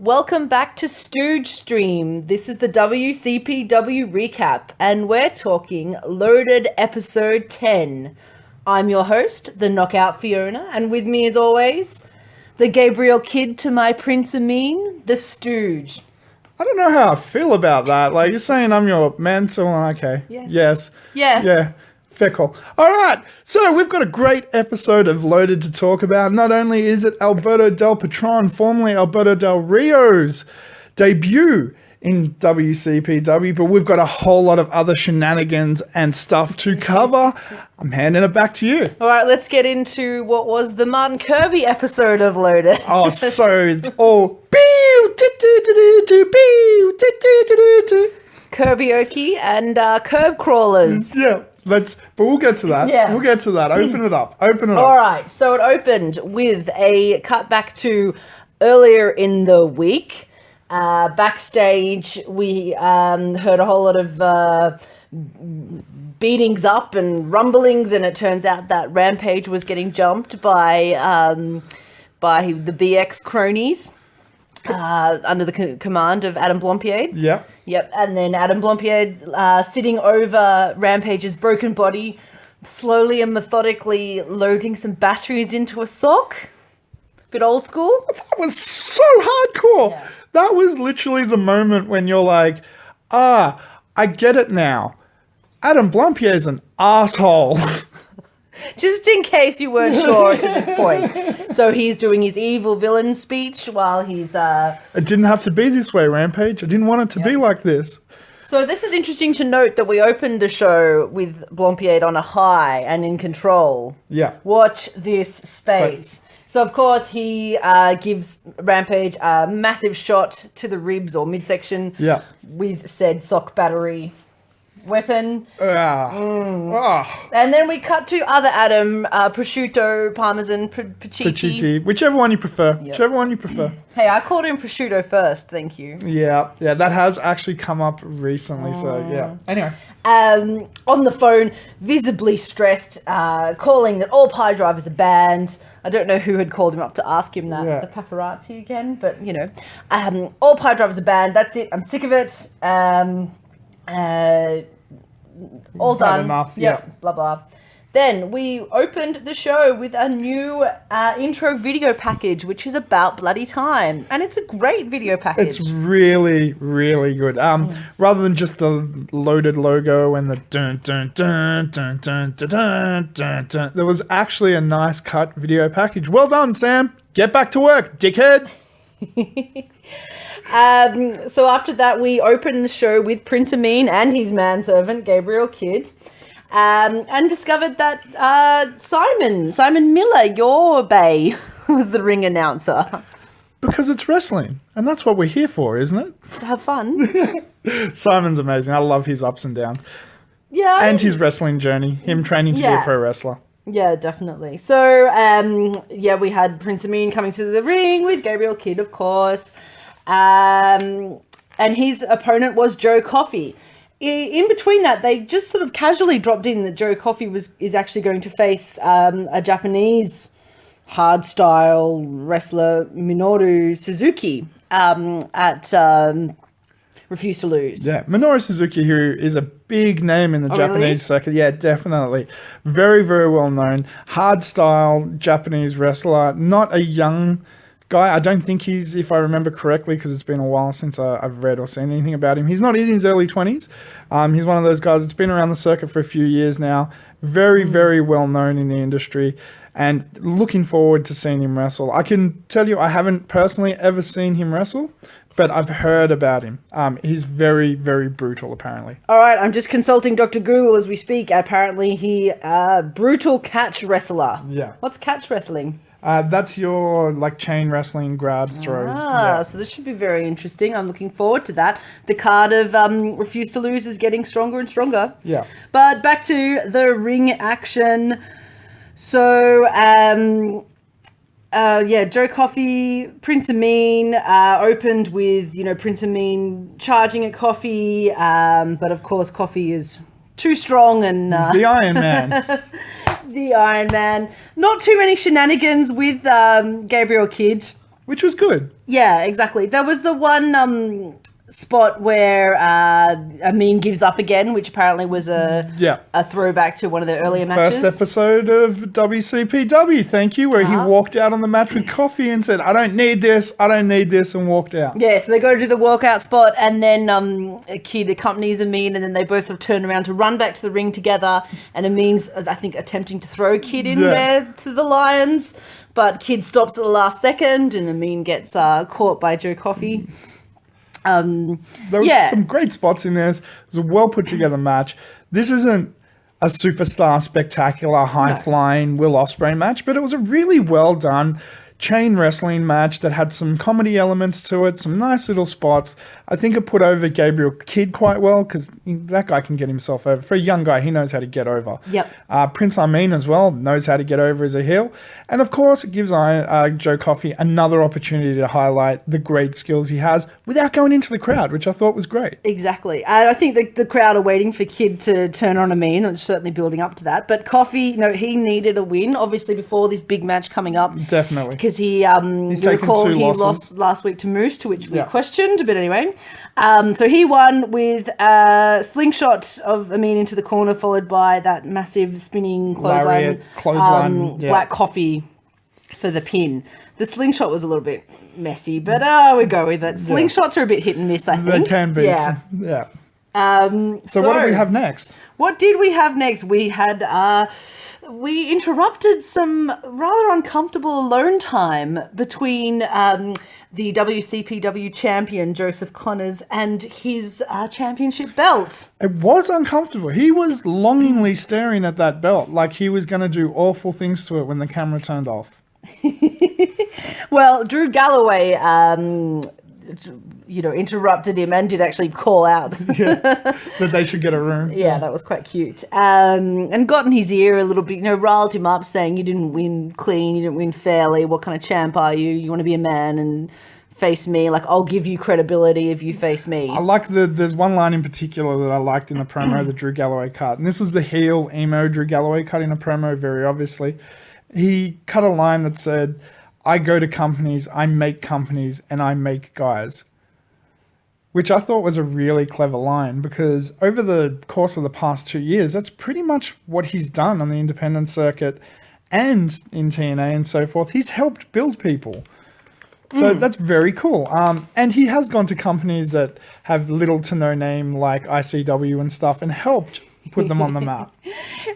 Welcome back to Stooge Stream. This is the WCPW recap, and we're talking Loaded Episode 10. I'm your host, the Knockout Fiona, and with me as always, the Gabriel Kid to my Prince Ameen, the Stooge. I don't know how I feel about that. Like, you're saying I'm your man, so okay. Yes. Yeah. Fickle. All right. So we've got a great episode of Loaded to talk about. Not only is it Alberto del Patron, formerly Alberto del Rio's debut in WCPW, but we've got a whole lot of other shenanigans and stuff to cover. I'm handing it back to you. All right, let's get into what was the Martin Kirby episode of Loaded. Oh, so it's all Kirby-oki and curb crawlers. Yeah. But we'll get to that. Yeah. We'll get to that. Open it up. All right. So it opened with a cut back to earlier in the week. Backstage, we heard a whole lot of beatings up and rumblings, and it turns out that Rampage was getting jumped by the BX cronies. Under the command of Adam Blompied. Yep. And then Adam Blompied sitting over Rampage's broken body, slowly and methodically loading some batteries into a sock. Bit old school. That was so hardcore. Yeah. That was literally the moment when you're like, I get it now. Adam Blompied is an asshole. Just in case you weren't sure to this point. So he's doing his evil villain speech while he's... It didn't have to be this way, Rampage. I didn't want it to be like this. So this is interesting to note that we opened the show with Blompied on a high and in control. Yeah. Watch this space. So, of course, he gives Rampage a massive shot to the ribs or midsection with said sock battery weapon. And then we cut to other Adam, prosciutto, parmesan, pachichi. Whichever one you prefer. Hey, I called him prosciutto first, thank you. Yeah, that has actually come up recently, so yeah. Anyway. On the phone, visibly stressed, calling that all pie drivers are banned. I don't know who had called him up to ask him that, the paparazzi again, but, you know. All pie drivers are banned, that's it, I'm sick of it. All done. Enough. Yep. Blah blah. Then we opened the show with a new intro video package, which is about bloody time, and it's a great video package. It's really, really good. Rather than just the Loaded logo and the dun dun dun dun dun dun dun dun dun, there was actually a nice cut video package. Well done, Sam. Get back to work, dickhead. So after that, we opened the show with Prince Ameen and his manservant, Gabriel Kid, and discovered that Simon Miller, your bae, was the ring announcer. Because it's wrestling, and that's what we're here for, isn't it? To have fun. Simon's amazing. I love his ups and downs. Yeah. And his wrestling journey, him training to be a pro wrestler. Yeah, definitely. So, we had Prince Ameen coming to the ring with Gabriel Kid, of course. And his opponent was Joe Coffey. In between that, they just sort of casually dropped in that Joe Coffey is actually going to face a Japanese hardstyle wrestler, Minoru Suzuki, at Refuse to Lose. Yeah, Minoru Suzuki, who is a big name in the Japanese circuit. Yeah, definitely. Very, very well known. Hardstyle Japanese wrestler, not a young guy. I don't think he's, if I remember correctly, because it's been a while since I've read or seen anything about him. He's not in his early 20s. He's one of those guys that's been around the circuit for a few years now. Very, very well known in the industry, and looking forward to seeing him wrestle. I can tell you, I haven't personally ever seen him wrestle, but I've heard about him. He's very, very brutal, apparently. All right, I'm just consulting Dr. Google as we speak. Apparently, he brutal catch wrestler. Yeah. What's catch wrestling? That's your chain wrestling grabs, throws. So this should be very interesting. I'm looking forward to that. The card of Refuse to Lose is getting stronger and stronger. Yeah. But back to the ring action. So, Joe Coffey, Prince Ameen opened with, Prince Ameen charging at Coffey. But of course, Coffey is too strong and... He's the Iron Man. The Iron Man. Not too many shenanigans with Gabriel Kidd. which was good. Yeah, exactly. There was the one spot where Ameen gives up again, which apparently was a throwback to one of the earlier matches. First episode of WCPW, thank you, where he walked out on the match with coffee and said, I don't need this, and walked out. Yeah, so they go to do the walkout spot, and then a kid accompanies Ameen, and then they both turn around to run back to the ring together, and Ameen's, I think, attempting to throw Kid in there to the Lions, but Kid stops at the last second, and Ameen gets caught by Joe Coffey. There was some great spots in there. It was a well put together match. This isn't a superstar, spectacular, high flying Will Ospreay match, but it was a really well done chain wrestling match that had some comedy elements to it, some nice little spots. I think it put over Gabriel Kidd quite well because that guy can get himself over. For a young guy, he knows how to get over. Yep. Prince Ameen as well knows how to get over as a heel. And of course, it gives Joe Coffey another opportunity to highlight the great skills he has without going into the crowd, which I thought was great. Exactly. And I think the crowd are waiting for Kidd to turn on Ameen. It's certainly building up to that. But Coffey, he needed a win, obviously, before this big match coming up. Definitely. Because he lost last week to Moose, to which we questioned, but anyway. So he won with a slingshot of Ameen into the corner, followed by that massive spinning clothesline, Black Coffee for the pin. The slingshot was a little bit messy, but we go with it. Slingshots are a bit hit and miss, I think. They can be. Yeah. So what do we have next? What did we have next? We had we interrupted some rather uncomfortable alone time between the WCPW champion Joseph Connors and his championship belt. It was uncomfortable. He was longingly staring at that belt like he was going to do awful things to it when the camera turned off. Well, Drew Galloway interrupted him and did actually call out that they should get a room. Yeah, that was quite cute. And got in his ear a little bit, riled him up, saying, you didn't win clean, you didn't win fairly, what kind of champ are you? You want to be a man and face me, like I'll give you credibility if you face me. I like there's one line in particular that I liked in the promo that Drew Galloway cut, and this was the heel emo Drew Galloway cut in a promo, very obviously. He cut a line that said, I go to companies, I make companies, and I make guys. Which I thought was a really clever line because over the course of the past 2 years, that's pretty much what he's done on the independent circuit and in TNA and so forth. He's helped build people. So that's very cool. And he has gone to companies that have little to no name like ICW and stuff and helped put them on the map.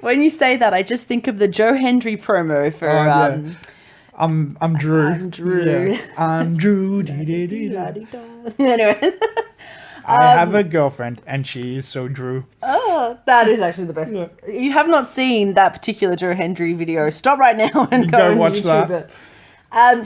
When you say that, I just think of the Joe Hendry promo for... I'm Drew. I'm Drew. Yeah. I'm Drew. Anyway. I have a girlfriend and she is so Drew. Oh, that is actually the best. Yeah. If you have not seen that particular Joe Hendry video, stop right now and go and watch YouTube that.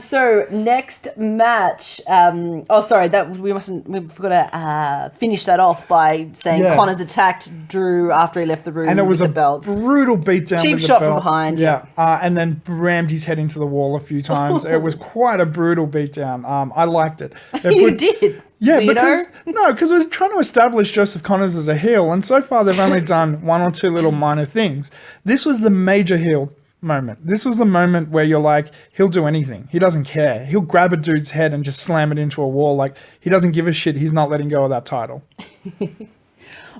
So next match. We forgot to finish that off by saying Connors attacked Drew after he left the room, and it was with a the belt. Brutal beatdown. Cheap with shot the belt. from behind. Yeah, and then rammed his head into the wall a few times. It was quite a brutal beatdown. I liked it. You did. Yeah, because we're trying to establish Joseph Connors as a heel, and so far they've only done one or two little minor things. This was the major heel moment. This was the moment where you're like, he'll do anything. He doesn't care. He'll grab a dude's head and just slam it into a wall. Like, he doesn't give a shit. He's not letting go of that title.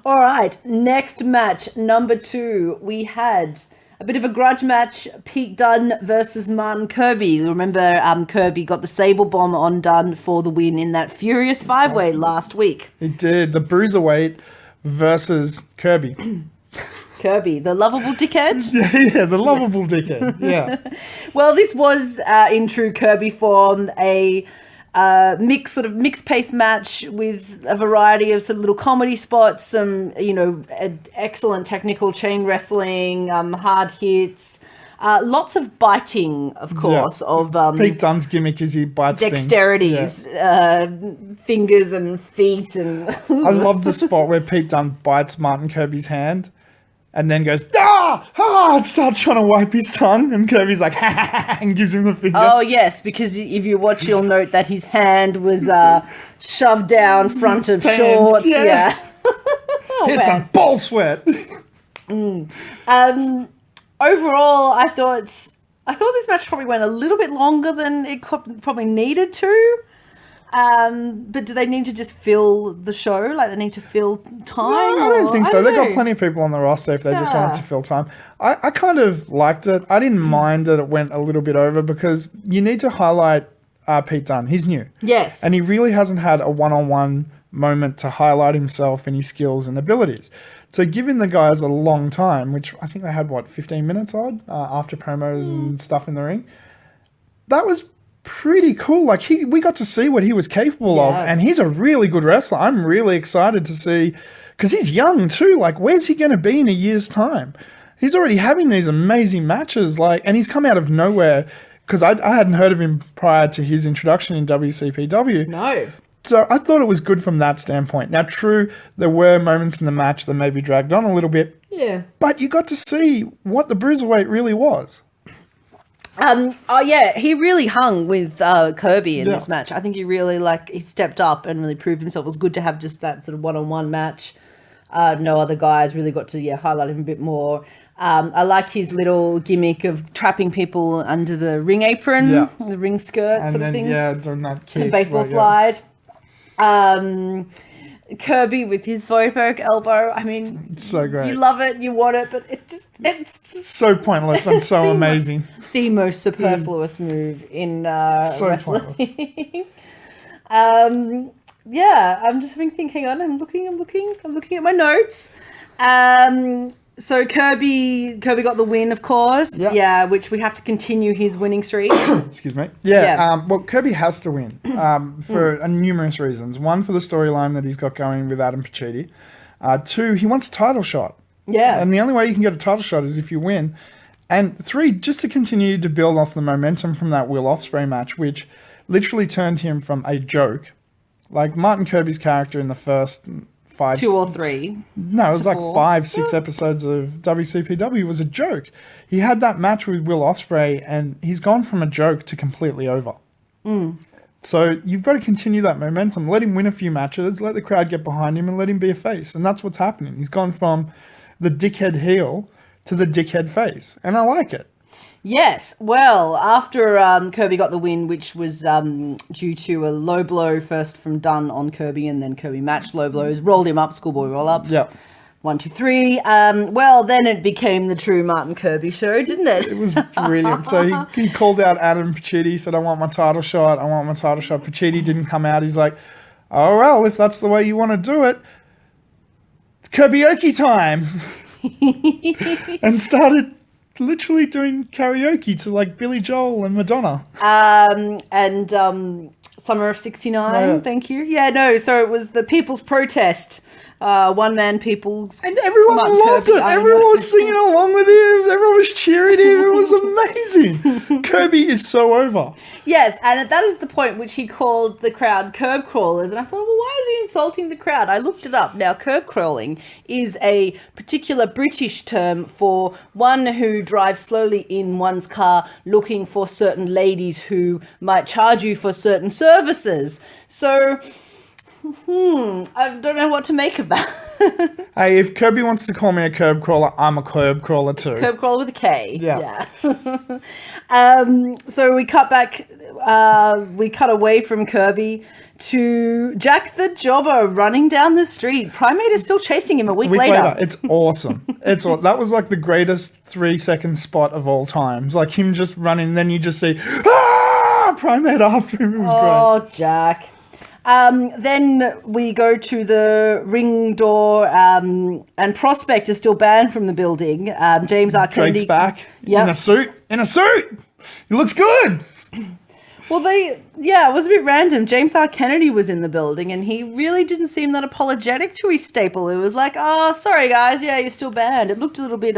All right, next match, number 2. We had a bit of a grudge match, Pete Dunne versus Martin Kirby. Remember, Kirby got the Sable Bomb on Dunne for the win in that Furious 5-Way last week. He did. The Bruiserweight versus Kirby. Kirby, the lovable dickhead? Yeah, the lovable dickhead. Yeah. Well, this was, in true Kirby form, a mixed pace match with a variety of sort of little comedy spots, some, excellent technical chain wrestling, hard hits, lots of biting, of course, of Pete Dunne's gimmick is he bites dexterities, fingers and feet, and I love the spot where Pete Dunne bites Martin Kirby's hand and then goes, and starts trying to wipe his tongue, and Kirby's like, and gives him the finger. Oh, yes, because if you watch, you'll note that his hand was shoved down front of pants, shorts. Yeah. Here's some ball sweat. Overall, I thought I thought this match probably went a little bit longer than it probably needed to. But do they need to just fill the show? Like they need to fill time? No, I don't think so. They've got know. plenty of people on the roster if they just wanted to fill time. I kind of liked it. I didn't mind that it went a little bit over because you need to highlight Pete Dunne. He's new. Yes. And he really hasn't had a one-on-one moment to highlight himself and his skills and abilities. So giving the guys a long time, which I think they had, 15 minutes odd after promos and stuff in the ring, that was pretty cool. Like we got to see what he was capable of, and he's a really good wrestler. I'm really excited to see, because he's young too. Like, where's he going to be in a year's time? He's already having these amazing matches, and he's come out of nowhere, because I hadn't heard of him prior to his introduction in WCPW. No. So I thought it was good from that standpoint. Now, true, there were moments in the match that maybe dragged on a little bit. Yeah. But you got to see what the Bruiserweight really was. He really hung with Kirby in this match. I think he really he stepped up and really proved himself. It was good to have just that sort of one-on-one match. No other guys really got to highlight him a bit more. I like his little gimmick of trapping people under the ring apron, the ring skirt sort of thing. Doing that kick. The baseball slide. Kirby with his Zoidberg elbow. I mean, it's so great. You love it, you want it, but it's so pointless and so amazing. The most superfluous move in so wrestling. I'm just having to think. Hang on, I'm looking at my notes. So Kirby got the win, of course. Yep. Yeah, which we have to continue his winning streak. Excuse me. Yeah. Well, Kirby has to win for numerous reasons. One, for the storyline that he's got going with Adam Pacitti. Two, he wants a title shot. Yeah. And the only way you can get a title shot is if you win. And three, just to continue to build off the momentum from that Will Ospreay match, which literally turned him from a joke. Like Martin Kirby's character in the first 2 or 3. No, it was like 5, 6 episodes of WCPW was a joke. He had that match with Will Ospreay, and he's gone from a joke to completely over. So you've got to continue that momentum. Let him win a few matches, let the crowd get behind him, and let him be a face. And that's what's happening. He's gone from the dickhead heel to the dickhead face, and I like it. Yes, well, after Kirby got the win, which was due to a low blow first from Dunne on Kirby, and then Kirby matched low blows, rolled him up, schoolboy roll up. Yeah. 1, 2, 3. Well, then it became the true Martin Kirby show, didn't it? It was brilliant. So he called out Adam Pacitti, said, I want my title shot. Pacitti didn't come out. He's like, oh, well, if that's the way you want to do it, it's karaoke time. And started literally doing karaoke to Billy Joel and Madonna. Summer of 69, thank you. Yeah, no, so it was the People's Protest. One man people. And everyone loved it. Everyone was singing along with him. Everyone was cheering him. It was amazing. Kirby is so over. Yes, and that is the point which he called the crowd curb crawlers. And I thought, well, why is he insulting the crowd? I looked it up. Now, curb crawling is a particular British term for one who drives slowly in one's car looking for certain ladies who might charge you for certain services. So I don't know what to make of that. Hey, if Kirby wants to call me a curb crawler, I'm a curb crawler too. Curb crawler with a K. Yeah. So we cut back, we cut away from Kirby to Jack the Jobber running down the street. Primate is still chasing him a week later. It's awesome. That was the greatest 3-second spot of all times. Him just running, then you just see, Primate after him. It was great. Oh, Jack. Then we go to the ring door, and Prospect is still banned from the building. James R. Kennedy. Drake's back in a suit. He looks good. Well, it was a bit random. James R. Kennedy was in the building, and he really didn't seem that apologetic to his staple. It was like, oh, sorry, guys. Yeah, you're still banned. It looked a little bit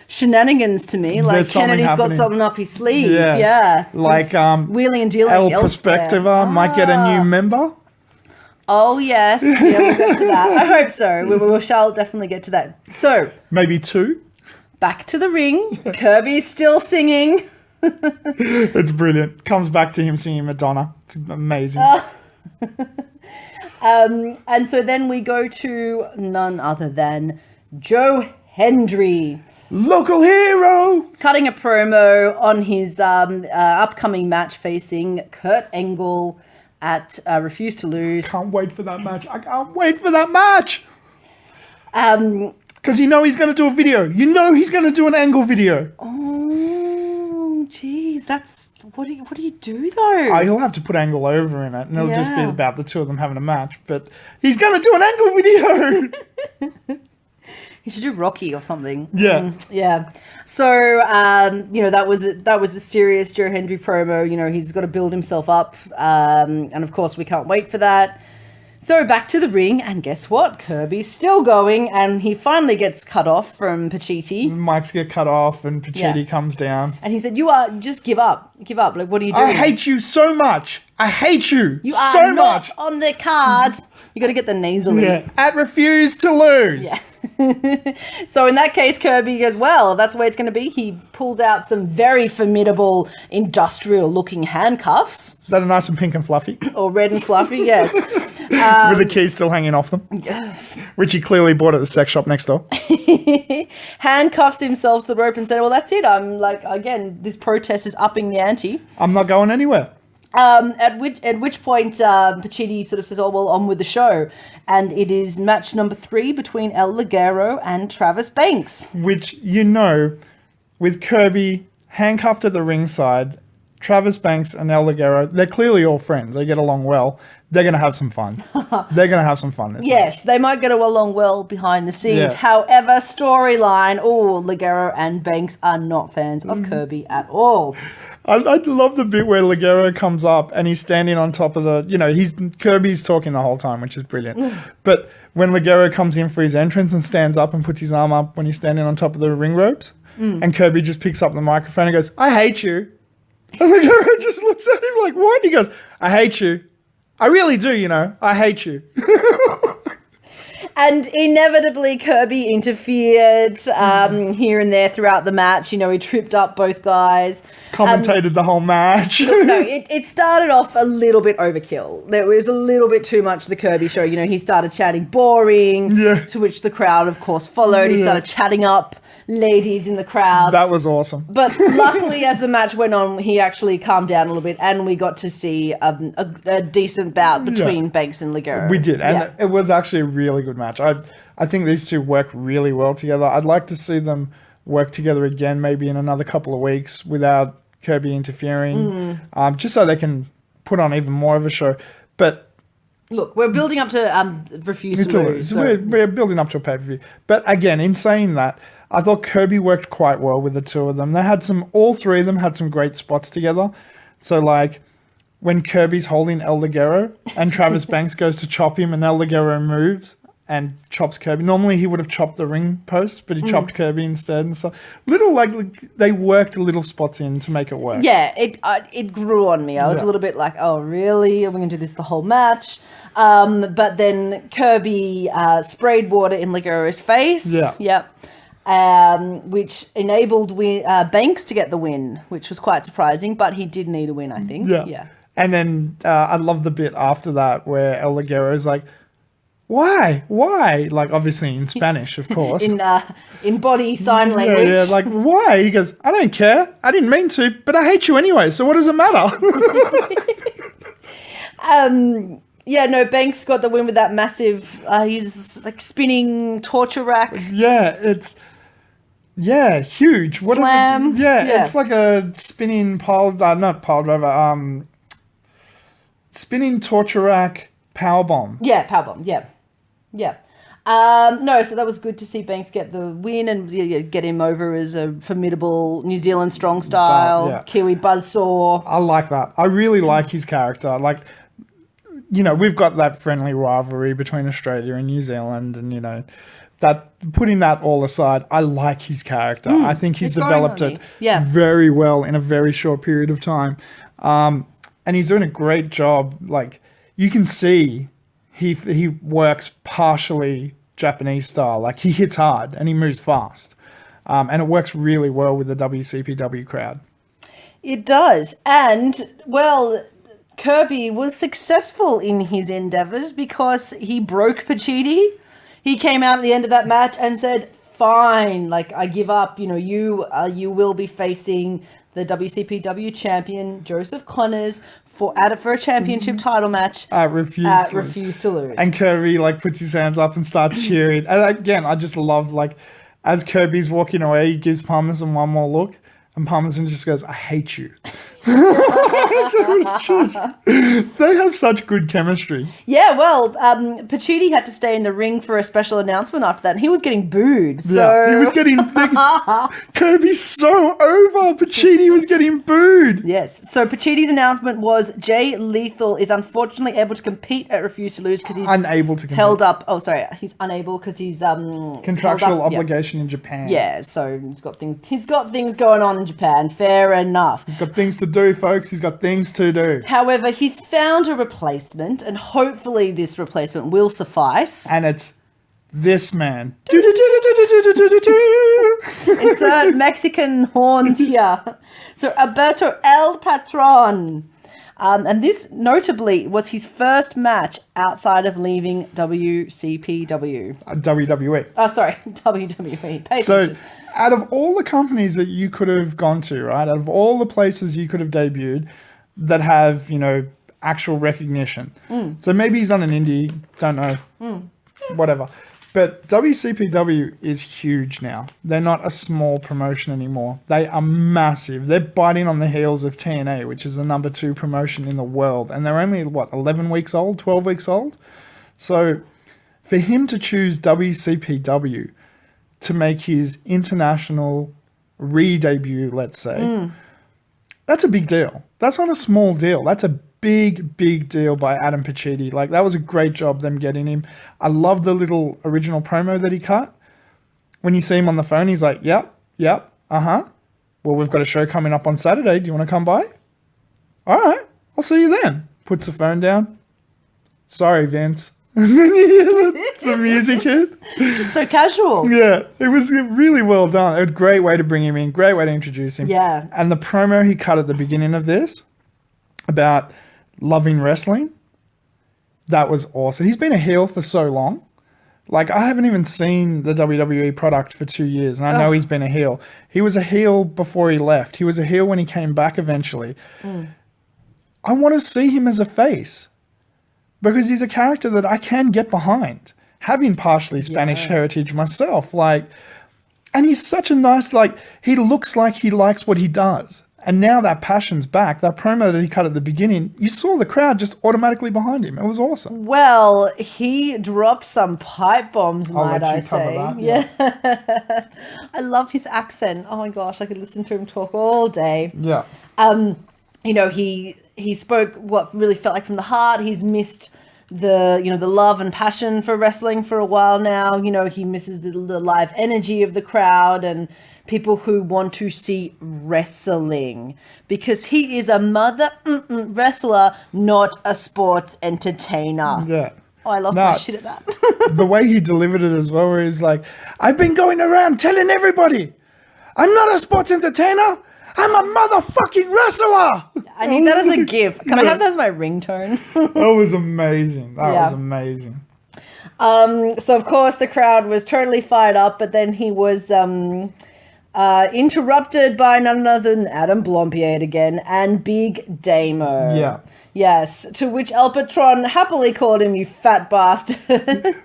shenanigans to me. Kennedy's got something up his sleeve. Yeah. Wheeling and dealing. El Perspectiva might get a new member. Oh, yes. Yeah, we'll get to that. I hope so. We shall definitely get to that. So. Maybe 2. Back to the ring. Kirby's still singing. It's brilliant. Comes back to him singing Madonna. It's amazing. And so then we go to none other than Joe Hendry. Local hero! Cutting a promo on his upcoming match facing Kurt Angle at Refuse to Lose. Can't wait for that match. I can't wait for that match! Because you know he's going to do a video. You know he's going to do an Angle video. Oh, jeez. That's... What do you do, though? Oh, he'll have to put Angle over in it, and it'll just be about the two of them having a match. But he's going to do an Angle video! He should do Rocky or something. Yeah. Yeah. So, that was a serious Joe Hendry promo. You know, he's got to build himself up. And, of course, we can't wait for that. So back to the ring, and guess what? Kirby's still going, and he finally gets cut off from Pacitti. Mics get cut off, and Pacitti comes down. And he said, just give up. Give up. Like, what are you doing? I hate you so much. I hate you, you so are not much. on the card. You got to get the nasally. Yeah. At Refuse to Lose. Yeah. So in that case, Kirby goes, well, that's the way it's going to be. He pulls out some very formidable industrial-looking handcuffs. That are nice and pink and fluffy. Or red and fluffy, yes. With the keys still hanging off them. Which he clearly bought at the sex shop next door. Handcuffs himself to the rope and said, well, that's it. I'm like, again, this protest is upping the ante. I'm not going anywhere. At which point Pacitti sort of says, oh, well, on with the show. And it is match number 3 between El Ligero and Travis Banks. Which, you know, with Kirby handcuffed at the ringside, Travis Banks and El Ligero, they're clearly all friends. They get along well. They're going to have some fun. They're going to have some fun this Yes, match. they might get along well behind the scenes. Yeah. However, storyline, Ligero and Banks are not fans of Kirby at all. I love the bit where Ligero comes up and he's standing on top of the, Kirby's talking the whole time, which is brilliant. But when Ligero comes in for his entrance and stands up and puts his arm up when he's standing on top of the ring ropes, and Kirby just picks up the microphone and goes, I hate you. And Ligero just looks at him like, what? He goes, I hate you. I really do, I hate you. And inevitably, Kirby interfered here and there throughout the match. He tripped up both guys. Commentated the whole match. No, it started off a little bit overkill. There was a little bit too much the Kirby show. He started chatting boring, to which the crowd, of course, followed. He started chatting up ladies in the crowd. That was awesome. But luckily, as the match went on, he actually calmed down a little bit, and we got to see a decent bout between Banks and Ligero. We did, and it was actually a really good match. I think these two work really well together. I'd like to see them work together again, maybe in another couple of weeks without Kirby interfering, just so they can put on even more of a show. But look, we're building up to Refuse to Lose. So. We're building up to a pay-per-view. But again, in saying that, I thought Kirby worked quite well with the two of them. They had all three of them had some great spots together. So like when Kirby's holding El Ligero and Travis Banks goes to chop him and El Ligero moves and chops Kirby. Normally he would have chopped the ring post, but he chopped Kirby instead and stuff. They worked little spots in to make it work. Yeah, it grew on me. I was a little bit like, oh really? Are we going to do this the whole match? But then Kirby sprayed water in Ligero's face. Yeah. Yep. Which enabled Banks to get the win, which was quite surprising, but he did need a win, I think. Yeah. And then I love the bit after that where El Ligero's like, why? Like obviously in Spanish, of course. in body sign language. Yeah, like why? He goes, I don't care. I didn't mean to, but I hate you anyway. So what does it matter? Yeah, no, Banks got the win with that massive, he's like spinning torture rack. Yeah, it's, huge. Slam. It's like a spinning not pile driver, spinning torture rack powerbomb. Yeah, powerbomb, yeah. No, so that was good to see Banks get the win and get him over as a formidable New Zealand strong style, Kiwi buzzsaw. I like that. I really like his character. Like, we've got that friendly rivalry between Australia and New Zealand and, that putting that all aside, I like his character. I think he's developed it very well in a very short period of time. And he's doing a great job. Like, you can see he works partially Japanese style. Like, he hits hard and he moves fast. And it works really well with the WCPW crowd. It does. And, well, Kirby was successful in his endeavors because he broke Pacitti. He came out at the end of that match and said, fine, like I give up. You know, you will be facing the WCPW champion Joseph Connors for a championship title match. Refuse to lose. And Kirby like puts his hands up and starts cheering. And again, I just loved like as Kirby's walking away, he gives Parmesan one more look, and Parmesan just goes, "I hate you." They have such good chemistry. Yeah, well, Pacitti had to stay in the ring for a special announcement after that, and he was getting booed. So yeah, he was getting Kirby's so over. Pacitti was getting booed. Yes. So Pacitti's announcement was Jay Lethal is unfortunately able to compete at Refuse to Lose because he's unable to compete. Held up. Oh, sorry, he's unable because he's contractual obligation in Japan. Yeah, so he's got things going on in Japan. Fair enough. He's got things to do, folks. He's got things to do. However, he's found a replacement, and hopefully this replacement will suffice. And it's this man. Insert Mexican horns here. So Alberto El Patron. And this notably was his first match outside of leaving WCPW. WWE. Oh, sorry, WWE. So out of all the companies that you could have gone to, right, out of all the places you could have debuted that have, you know, actual recognition. So maybe he's on an indie, don't know, whatever. But WCPW is huge now. They're not a small promotion anymore. They are massive. They're biting on the heels of TNA, which is the number 2 promotion in the world. And they're only, 11 weeks old, 12 weeks old? So for him to choose WCPW to make his international re-debut, let's say, that's a big deal. That's not a small deal. That's a big deal by Adam Pacitti. Like, that was a great job, them getting him. I love the little original promo that he cut. When you see him on the phone, he's like, yep, well, we've got a show coming up on Saturday. Do you want to come by? All right, I'll see you then. Puts the phone down. Sorry, Vince. And then you hear the music hit. Just so casual. Yeah, it was really well done. It was a great way to bring him in, great way to introduce him. Yeah. And the promo he cut at the beginning of this about loving wrestling, that was awesome. He's been a heel for so long. Like, I haven't even seen the WWE product for 2 years, and I know he's been a heel. He was a heel before he left. He was a heel when he came back eventually. I want to see him as a face because he's a character that I can get behind, having partially Spanish heritage myself. Like, and he's such a nice, like, he looks like he likes what he does. And now that passion's back. That promo that he cut at the beginning, you saw the crowd just automatically behind him. It was awesome. Well, he dropped some pipe bombs, might I say. That, yeah. I love his accent. Oh my gosh, I could listen to him talk all day. Yeah. You know, he spoke what really felt like from the heart. He's missed the love and passion for wrestling for a while now. You know, he misses the live energy of the crowd and people who want to see wrestling, because he is a wrestler, not a sports entertainer. Yeah. Oh, I lost my shit at that. The way he delivered it as well, where he's like, I've been going around telling everybody, I'm not a sports entertainer. I'm a motherfucking wrestler. I need that as a gift. Can I have that as my ringtone? That was amazing. That was amazing. So, of course, the crowd was totally fired up, but then he was interrupted by none other than Adam Blompier again and Big Damo. Yeah. Yes, to which El Patron happily called him, you fat bastard.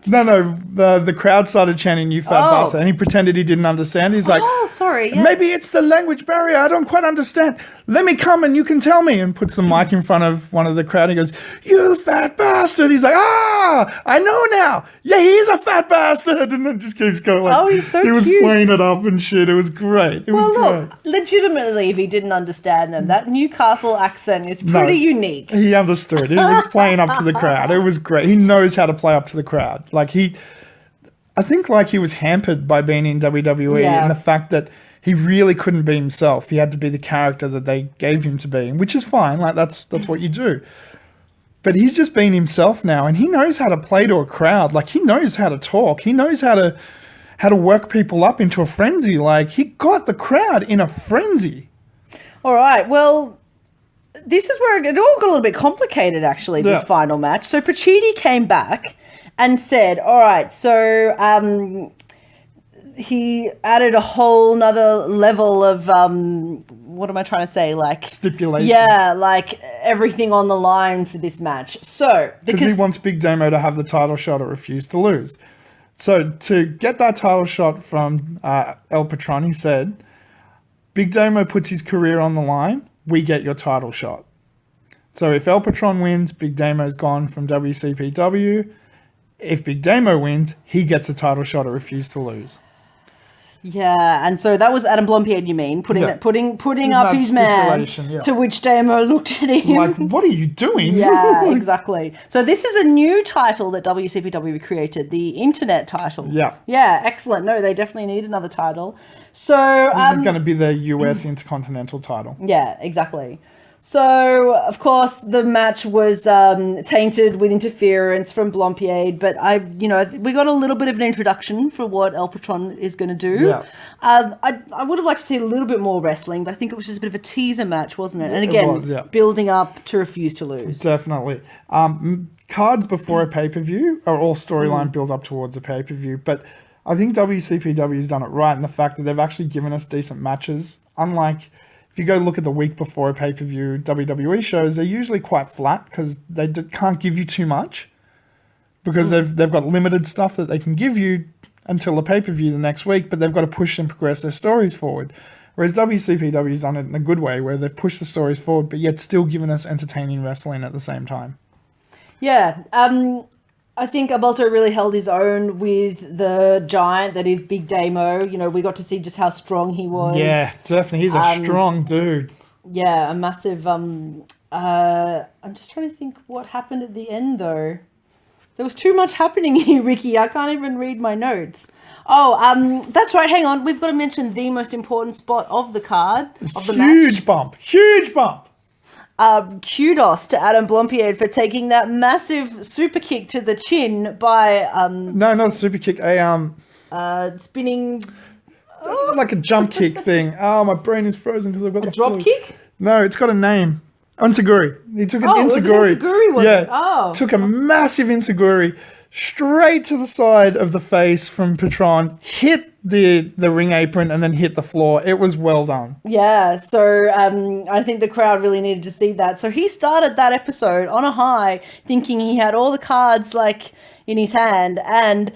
No, the crowd started chanting, you fat bastard, and he pretended he didn't understand. He's like, sorry. Yeah. Maybe it's the language barrier. I don't quite understand. Let me come and you can tell me. And puts the mic in front of one of the crowd and he goes, you fat bastard. He's like, I know now. Yeah, he is a fat bastard. And then just keeps going. Like, he's so cute. He was cute. playing it up and shit. It was great. Look, legitimately, if he didn't understand them, that Newcastle accent is pretty unique. He understood. He was playing up to the crowd. It was great. He knows how to play up to the crowd. Like, I think like he was hampered by being in WWE and the fact that he really couldn't be himself. He had to be the character that they gave him to be, which is fine. Like, that's what you do. But he's just being himself now, and he knows how to play to a crowd. Like, he knows how to talk. He knows how to work people up into a frenzy. Like, he got the crowd in a frenzy. All right. Well, this is where it all got a little bit complicated, actually, this final match. So Pacitti came back and said, all right, so he added a whole nother level of what am I trying to say? Like stipulation. Yeah, like everything on the line for this match. So because he wants Big Damo to have the title shot or refuse to lose. So to get that title shot from El Patron, he said, Big Damo puts his career on the line, we get your title shot. So if El Patron wins, Big Damo's gone from WCPW. If Big Damo wins, he gets a title shot or refuse to lose. Yeah, and so that was Adam Blompied, you mean, putting up his man, to which Damo looked at him. Like, what are you doing? Yeah, exactly. So this is a new title that WCPW created, the Internet title. Yeah. Yeah, excellent. No, they definitely need another title. So this is going to be the US Intercontinental title. Yeah, exactly. So, of course, the match was tainted with interference from Blompied, but we got a little bit of an introduction for what El Patron is going to do. Yeah. I would have liked to see a little bit more wrestling, but I think it was just a bit of a teaser match, wasn't it? And again, building up to refuse to lose. Definitely. Cards before a pay-per-view are all storyline build up towards a pay-per-view, but I think WCPW has done it right in the fact that they've actually given us decent matches, unlike... If you go look at the week before a pay-per-view WWE shows, they're usually quite flat because they can't give you too much because they've got limited stuff that they can give you until the pay-per-view the next week, but they've got to push and progress their stories forward. Whereas WCPW's done it in a good way where they've pushed the stories forward, but yet still given us entertaining wrestling at the same time. Yeah. I think Alberto really held his own with the giant that is Big Damo. You know, we got to see just how strong he was. Yeah, definitely. He's a strong dude. Yeah, a massive... I'm just trying to think what happened at the end, though. There was too much happening here, Ricky. I can't even read my notes. Oh, that's right. Hang on. We've got to mention the most important spot of the card, of the match. Huge bump. Huge bump. Kudos to Adam Blompied for taking that massive super kick to the chin by no, not a super kick, spinning like a jump kick thing. Oh, my brain is frozen because I've got a drop kick. No, it's got a name. Enziguri. He took an Enziguri. Took a massive Enziguri straight to the side of the face from Patron, hit the ring apron, and then hit the floor. It was well done. Yeah, so I think the crowd really needed to see that. So he started that episode on a high, thinking he had all the cards like in his hand, and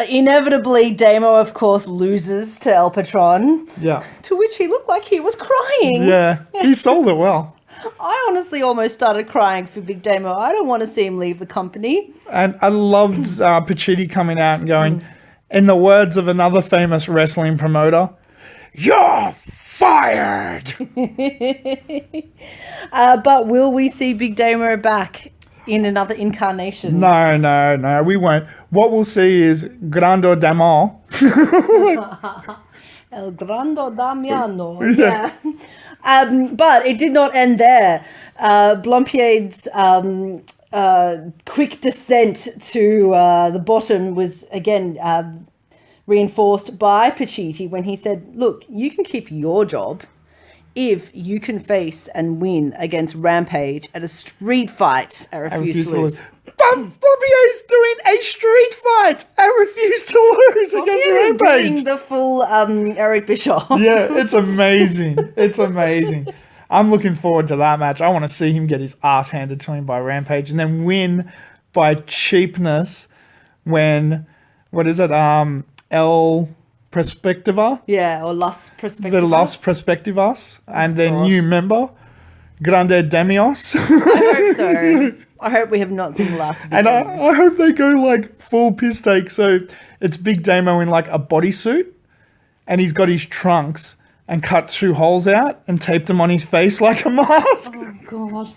inevitably Damo, of course, loses to El Patron. Yeah. To which he looked like he was crying. Yeah, he sold it well. I honestly almost started crying for Big Damo. I don't want to see him leave the company. And I loved Pacitti coming out and going, in the words of another famous wrestling promoter, "You're fired." But will we see Big Damo back in another incarnation? No, we won't. What we'll see is Grando Damo. El Grando Damiano. Yeah. But it did not end there. Blompied's quick descent to the bottom was again reinforced by Pacitti when he said, look, you can keep your job if you can face and win against Rampage at a street fight at Refuse to Lose. Blompied's doing a street fight at Refuse to Lose against Rampage. Doing the full Eric Bischoff. Yeah, it's amazing. It's amazing. I'm looking forward to that match. I want to see him get his ass handed to him by Rampage and then win by cheapness when, what is it, El Perspectiva? Yeah, or Las Perspectivas. The Las Perspectivas. And their new member, Grande Demios. I hope so. I hope we have not seen the last of it. And I hope they go like full piss take. So it's Big Damo in like a bodysuit and he's got his trunks and cut 2 holes out and taped them on his face like a mask. Oh, God.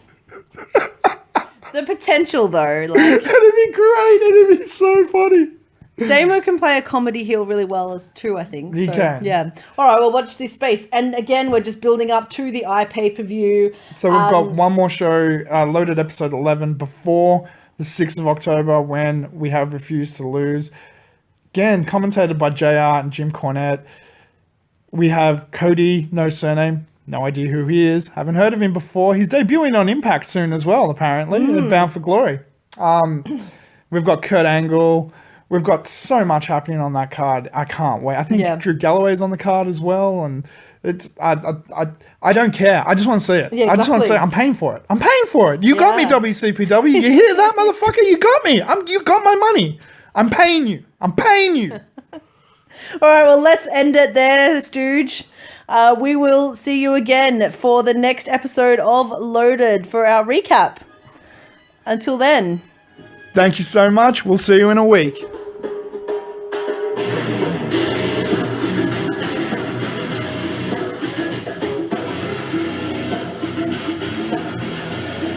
The potential, though. Like, that'd be great. It'd be so funny. Damo can play a comedy heel really well too, I think. He can. Yeah. All right, well, watch this space. And again, we're just building up to the pay-per-view. So we've got one more show, loaded episode 11, before the 6th of October when we have Refuse to Lose. Again, commentated by JR and Jim Cornette. We have Cody, no surname, no idea who he is. Haven't heard of him before. He's debuting on Impact soon as well, apparently, at Bound for Glory. We've got Kurt Angle. We've got so much happening on that card. I can't wait. I think Drew Galloway's on the card as well, and it's I don't care. I just want to see it. Yeah, exactly. I just want to see it. I'm paying for it. I'm paying for it. You got me, WCPW. You hear that, motherfucker? You got me. You got my money. I'm paying you. I'm paying you. All right, well, let's end it there, Stooge. We will see you again for the next episode of Loaded for our recap. Until then. Thank you so much. We'll see you in a week.